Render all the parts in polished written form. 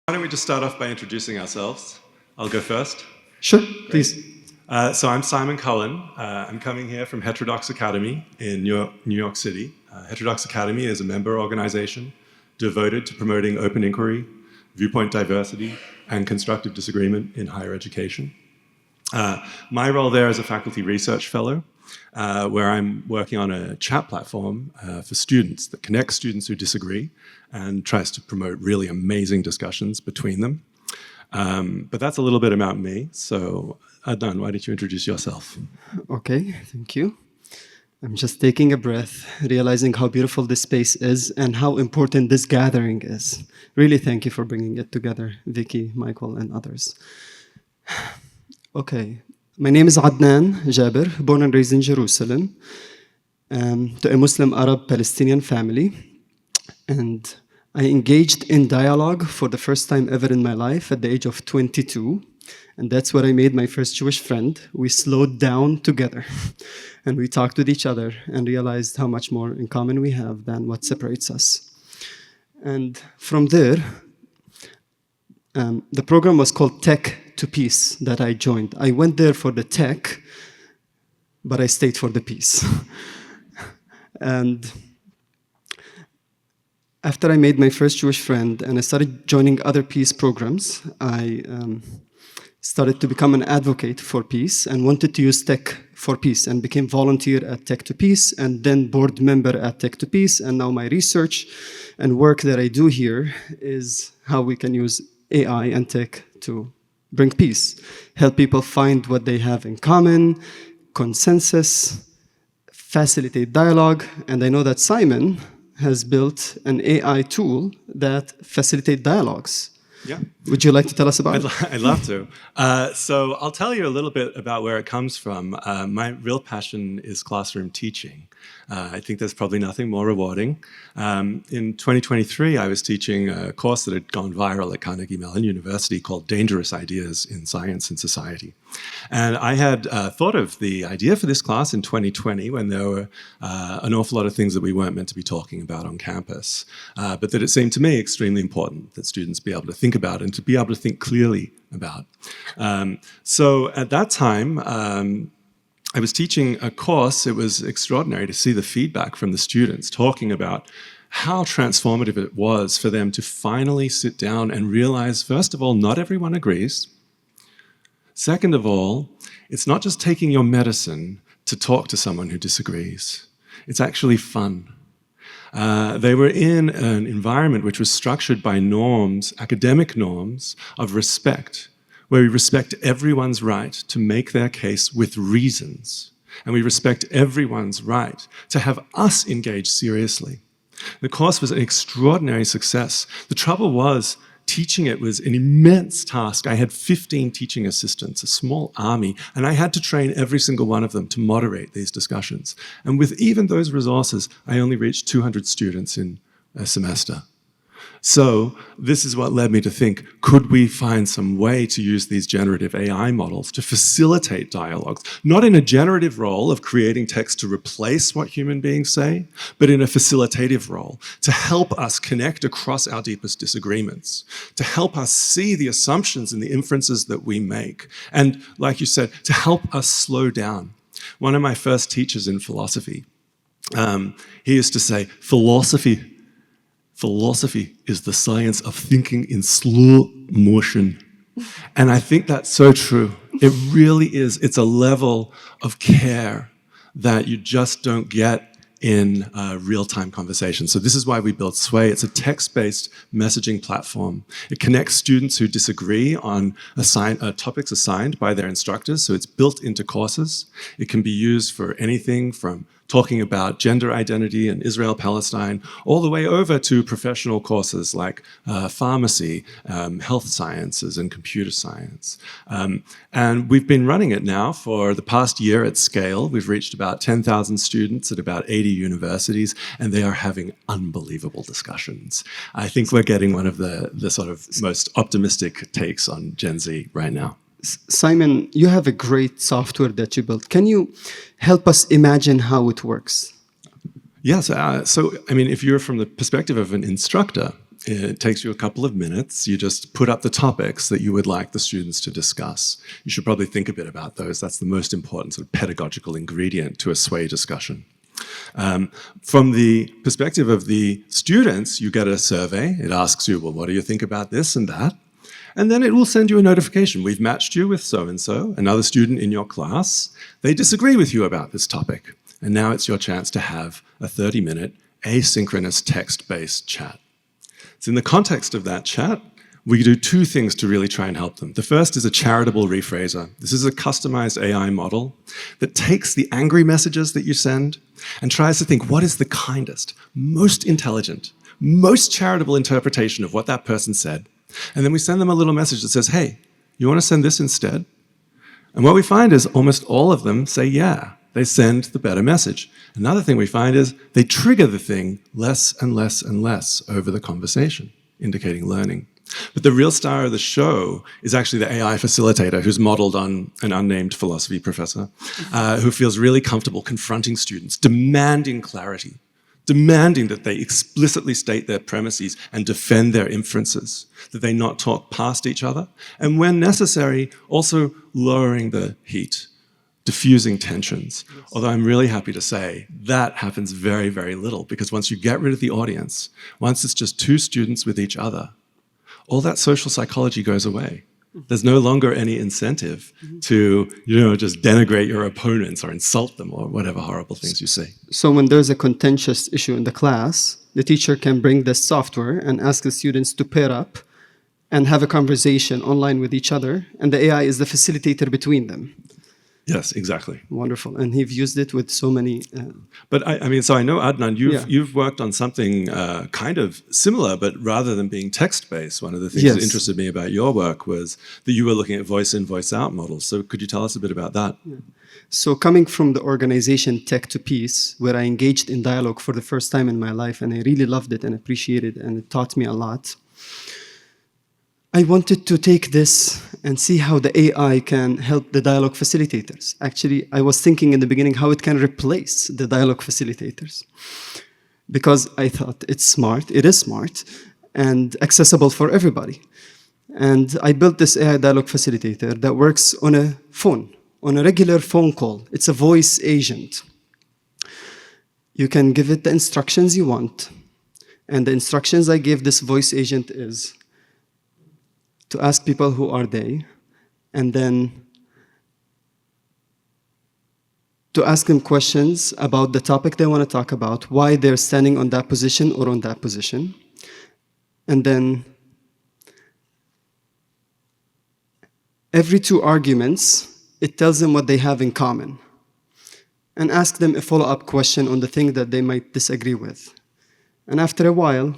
Why don't we just start off by introducing ourselves? I'll go first. Sure, please. So I'm Simon Cullen. I'm coming here from Heterodox Academy in New York City. Heterodox Academy is a member organization devoted to promoting open inquiry, viewpoint diversity, and constructive disagreement in higher education. My role there is a faculty research fellow, where I'm working on a chat platform for students that connects students who disagree and tries to promote really amazing discussions between them. But that's a little bit about me. So Adnan, why don't you introduce yourself? Okay, thank you. I'm just taking a breath, realizing how beautiful this space is and how important this gathering is. Really thank you for bringing it together, Vicky, Michael, and others. Okay, my name is Adnan Jaber, born and raised in Jerusalem, to a Muslim Arab Palestinian family. And I engaged in dialogue for the first time ever in my life at the age of 22. And that's where I made my first Jewish friend. We slowed down together and we talked with each other and realized how much more in common we have than what separates us. And from there, the program was called Tech to Peace that I joined. I went there for the tech, but I stayed for the peace. And after I made my first Jewish friend and I started joining other peace programs, I started to become an advocate for peace and wanted to use Tech for Peace and became volunteer at Tech to Peace and then board member at Tech to Peace. And now my research and work that I do here is how we can use AI and tech to bring peace, help people find what they have in common, consensus, facilitate dialogue. And I know that Simon has built an AI tool that facilitates dialogues. Yeah. Would you like to tell us about it? I'd love to. So I'll tell you a little bit about where it comes from. My real passion is classroom teaching. I think there's probably nothing more rewarding. In 2023, I was teaching a course that had gone viral at Carnegie Mellon University called Dangerous Ideas in Science and Society. And I had thought of the idea for this class in 2020 when there were an awful lot of things that we weren't meant to be talking about on campus, but that it seemed to me extremely important that students be able to think about and to be able to think clearly about. So at that time, I was teaching a course. It was extraordinary to see the feedback from the students talking about how transformative it was for them to finally sit down and realize, first of all, not everyone agrees. Second of all, it's not just taking your medicine to talk to someone who disagrees. It's actually fun. They were in an environment which was structured by norms, academic norms of respect, where we respect everyone's right to make their case with reasons, and we respect everyone's right to have us engage seriously. The course was an extraordinary success. The trouble was, teaching it was an immense task. I had 15 teaching assistants, a small army, and I had to train every single one of them to moderate these discussions. And with even those resources, I only reached 200 students in a semester. So this is what led me to think, could we find some way to use these generative AI models to facilitate dialogues, not in a generative role of creating text to replace what human beings say, but in a facilitative role to help us connect across our deepest disagreements, to help us see the assumptions and the inferences that we make, and like you said, to help us slow down. One of my first teachers in philosophy, he used to say, Philosophy is the science of thinking in slow motion. And I think that's so true. It really is. It's a level of care that you just don't get in real-time conversation. So this is why we built Sway. It's a text-based messaging platform. It connects students who disagree on topics assigned by their instructors, so it's built into courses. It can be used for anything from talking about gender identity in Israel-Palestine, all the way over to professional courses like pharmacy, health sciences, and computer science. And we've been running it now for the past year at scale. We've reached about 10,000 students at about 80 universities, and they are having unbelievable discussions. I think we're getting one of the sort of most optimistic takes on Gen Z right now. Simon, you have a great software that you built. Can you help us imagine how it works? Yes. So, I mean, if you're from the perspective of an instructor, It takes you a couple of minutes. You just put up the topics that you would like the students to discuss. You should probably think a bit about those. That's the most important sort of pedagogical ingredient to a sway discussion. From the perspective of the students, you get a survey. It asks you, well, what do you think about this and that? And then it will send you a notification. We've matched you with so-and-so, another student in your class. They disagree with you about this topic. And now it's your chance to have a 30-minute asynchronous text-based chat. So in the context of that chat, we do two things to really try and help them. The first is a charitable rephraser. This is a customized AI model that takes the angry messages that you send and tries to think, what is the kindest, most intelligent, most charitable interpretation of what that person said? And then we send them a little message that says, hey, you want to send this instead? And what we find is almost all of them say, yeah. They send the better message. Another thing we find is they trigger the thing less and less and less over the conversation, indicating learning. But the real star of the show is actually the AI facilitator, who's modeled on an unnamed philosophy professor, who feels really comfortable confronting students, demanding clarity, demanding that they explicitly state their premises and defend their inferences, that they not talk past each other, and when necessary, also lowering the heat, diffusing tensions. Yes. Although I'm really happy to say that happens very, very little, because once you get rid of the audience, once it's just two students with each other, all that social psychology goes away. There's no longer any incentive to, just denigrate your opponents or insult them or whatever horrible things you say. So when there's a contentious issue in the class, the teacher can bring this software and ask the students to pair up and have a conversation online with each other, and the AI is the facilitator between them. Yes, exactly. Wonderful. And he's used it with so many... But I mean, so I know, Adnan, you've worked on something kind of similar, but rather than being text-based, one of the things that interested me about your work was that you were looking at voice-in, voice-out models. So could you tell us a bit about that? Yeah. So coming from the organization Tech to Peace, where I engaged in dialogue for the first time in my life, and I really loved it and appreciated it, and it taught me a lot, I wanted to take this and see how the AI can help the dialogue facilitators. Actually, I was thinking in the beginning how it can replace the dialogue facilitators, because I thought it is smart, and accessible for everybody. And I built this AI dialogue facilitator that works on a phone, on a regular phone call. It's a voice agent. You can give it the instructions you want, and the instructions I gave this voice agent is to ask people who are they, and then to ask them questions about the topic they want to talk about, why they're standing on that position or on that position, and then every two arguments, it tells them what they have in common, and ask them a follow-up question on the thing that they might disagree with. And after a while,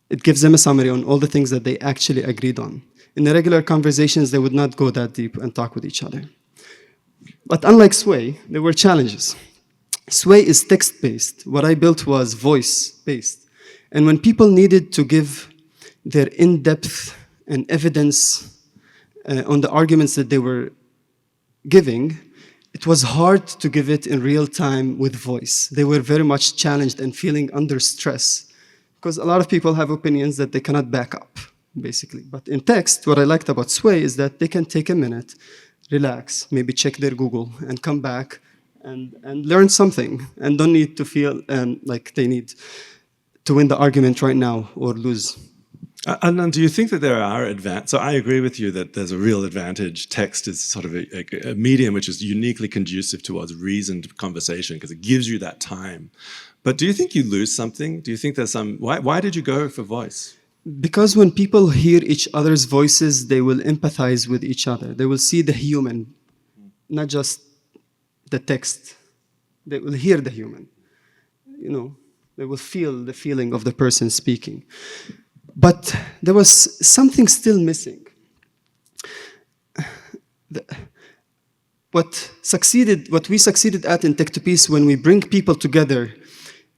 it gives them a summary on all the things that they actually agreed on. In the regular conversations, they would not go that deep and talk with each other. But unlike Sway, there were challenges. Sway is text-based. What I built was voice-based. And when people needed to give their in-depth and evidence on the arguments that they were giving, it was hard to give it in real time with voice. They were very much challenged and feeling under stress, because a lot of people have opinions that they cannot back up, basically. But in text, what I liked about Sway is that they can take a minute, relax, maybe check their Google, and come back and learn something, and don't need to feel like they need to win the argument right now or lose. And do you think that there are advantages? So I agree with you that there's a real advantage. Text is sort of a medium which is uniquely conducive towards reasoned conversation, because it gives you that time. But do you think you lose something? Do you think there's some... Why did you go for voice? Because when people hear each other's voices, they will empathize with each other. They will see the human, not just the text. They will hear the human. They will feel the feeling of the person speaking. But there was something still missing. What we succeeded at in Tech to Peace, when we bring people together,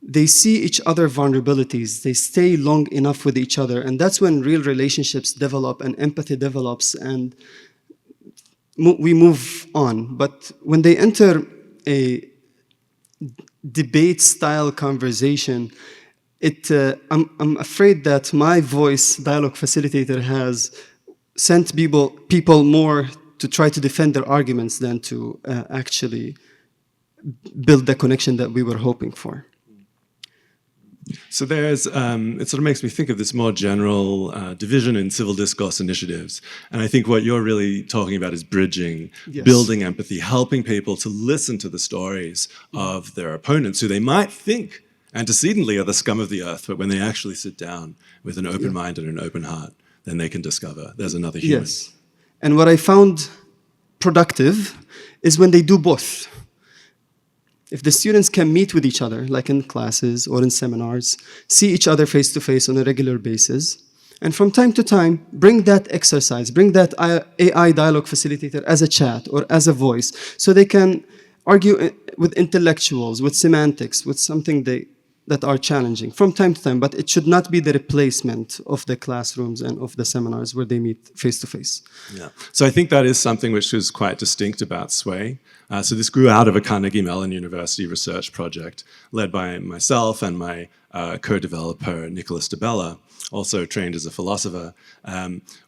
they see each other's vulnerabilities, they stay long enough with each other, and that's when real relationships develop and empathy develops, and we move on. But when they enter a debate-style conversation, I'm afraid that my voice dialogue facilitator has sent people more to try to defend their arguments than to actually build the connection that we were hoping for. So there's, it sort of makes me think of this more general division in civil discourse initiatives. And I think what you're really talking about is bridging, Yes. building empathy, helping people to listen to the stories of their opponents who they might think antecedently are the scum of the earth, but when they actually sit down with an open mind and an open heart, then they can discover there's another human. Yes. And what I found productive is when they do both. If the students can meet with each other, like in classes or in seminars, see each other face to face on a regular basis, and from time to time, bring that exercise, bring that AI dialogue facilitator as a chat or as a voice, so they can argue with intellectuals, with semantics, with something that are challenging from time to time, but it should not be the replacement of the classrooms and of the seminars where they meet face to face. Yeah. So I think that is something which is quite distinct about Sway. So this grew out of a Carnegie Mellon University research project led by myself and my co-developer, Nicholas DeBella, also trained as a philosopher.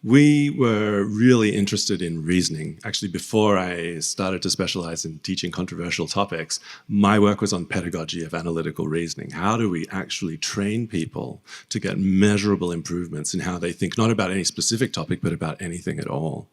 We were really interested in reasoning. Actually, before I started to specialize in teaching controversial topics, my work was on pedagogy of analytical reasoning. How do we actually train people to get measurable improvements in how they think, not about any specific topic, but about anything at all?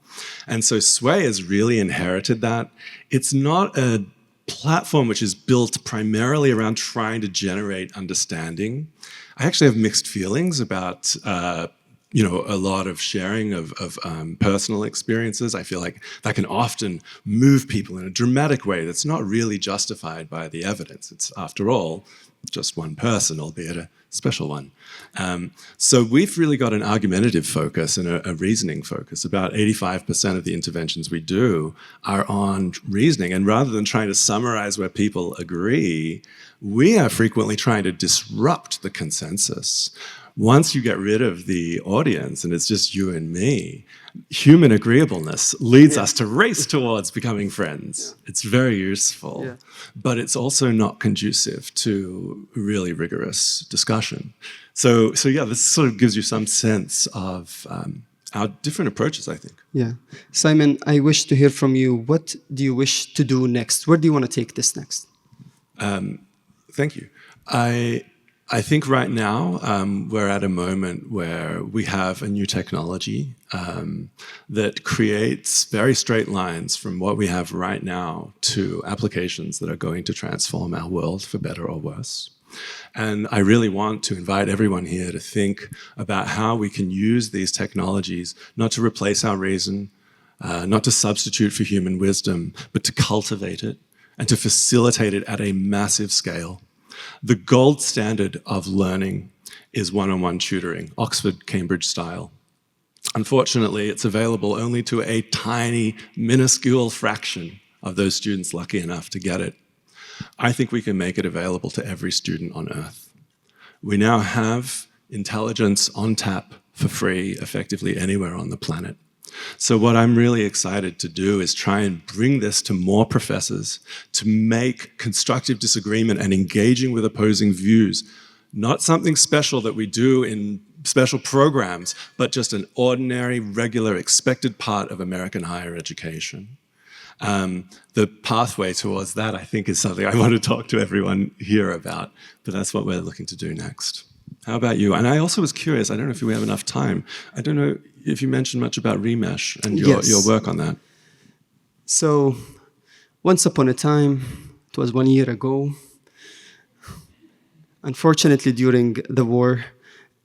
And so Sway has really inherited that. It's not a platform which is built primarily around trying to generate understanding. I actually have mixed feelings about a lot of sharing of personal experiences. I feel like that can often move people in a dramatic way that's not really justified by the evidence. It's, after all, just one person, albeit a special one. So we've really got an argumentative focus and a reasoning focus. About 85% of the interventions we do are on reasoning. And rather than trying to summarize where people agree, we are frequently trying to disrupt the consensus. Once you get rid of the audience and it's just you and me, human agreeableness leads us to race towards becoming friends. It's very useful, but it's also not conducive to really rigorous discussion. So yeah, this sort of gives you some sense of our different approaches, I think. Yeah. Simon, I wish to hear from you. What do you wish to do next? Where do you want to take this next? Thank you. I think right now we're at a moment where we have a new technology that creates very straight lines from what we have right now to applications that are going to transform our world for better or worse. And I really want to invite everyone here to think about how we can use these technologies not to replace our reason, not to substitute for human wisdom, but to cultivate it and to facilitate it at a massive scale. The gold standard of learning is one-on-one tutoring, Oxford, Cambridge style. Unfortunately, it's available only to a tiny, minuscule fraction of those students lucky enough to get it. I think we can make it available to every student on Earth. We now have intelligence on tap for free, effectively anywhere on the planet. So what I'm really excited to do is try and bring this to more professors, to make constructive disagreement and engaging with opposing views not something special that we do in special programs, but just an ordinary, regular, expected part of American higher education. The pathway towards that, I think, is something I want to talk to everyone here about, but that's what we're looking to do next. How about you? And I also was curious, I don't know if we have enough time, I don't know if you mentioned much about Remesh and your work on that. So, once upon a time, it was 1 year ago, unfortunately during the war,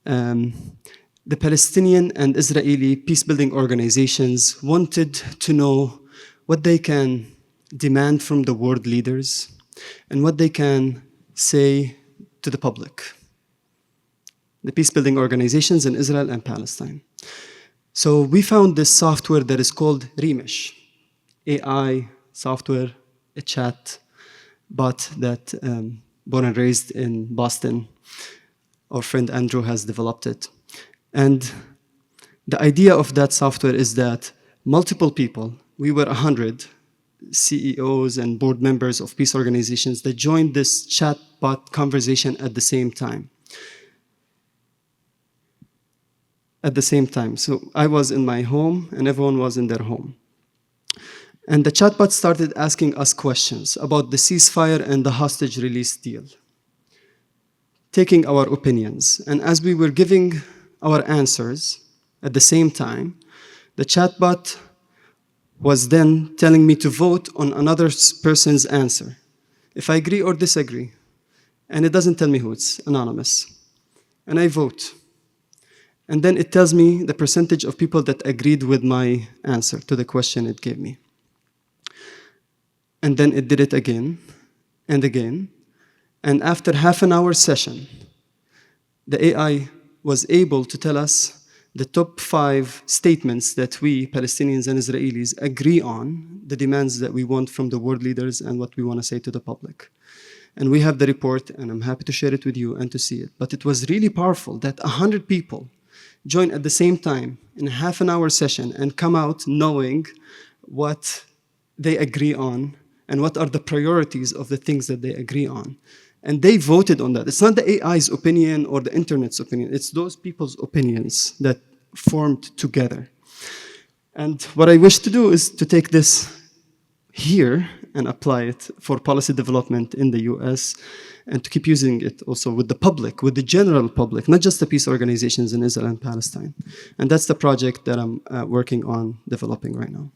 the Palestinian and Israeli peace-building organizations wanted to know what they can demand from the world leaders and what they can say to the public. The peace-building organizations in Israel and Palestine. So we found this software that is called Remesh, AI software, a chat bot that, born and raised in Boston, our friend Andrew has developed it. And the idea of that software is that multiple people, we were 100 CEOs and board members of peace organizations that joined this chatbot conversation at the same time. at the same time. So I was in my home, and everyone was in their home. And the chatbot started asking us questions about the ceasefire and the hostage release deal, taking our opinions. And as we were giving our answers at the same time, the chatbot was then telling me to vote on another person's answer, if I agree or disagree. And it doesn't tell me who, it's anonymous. And I vote. And then it tells me the percentage of people that agreed with my answer to the question it gave me. And then it did it again and again. And after half an hour session, the AI was able to tell us the top 5 statements that we, Palestinians and Israelis, agree on, the demands that we want from the world leaders and what we want to say to the public. And we have the report, and I'm happy to share it with you and to see it. But it was really powerful that 100 people join at the same time in a half an hour session and come out knowing what they agree on and what are the priorities of the things that they agree on. And they voted on that. It's not the AI's opinion or the internet's opinion. It's those people's opinions that formed together. And what I wish to do is to take this here and apply it for policy development in the US and to keep using it also with the public, with the general public, not just the peace organizations in Israel and Palestine. And that's the project that I'm working on developing right now.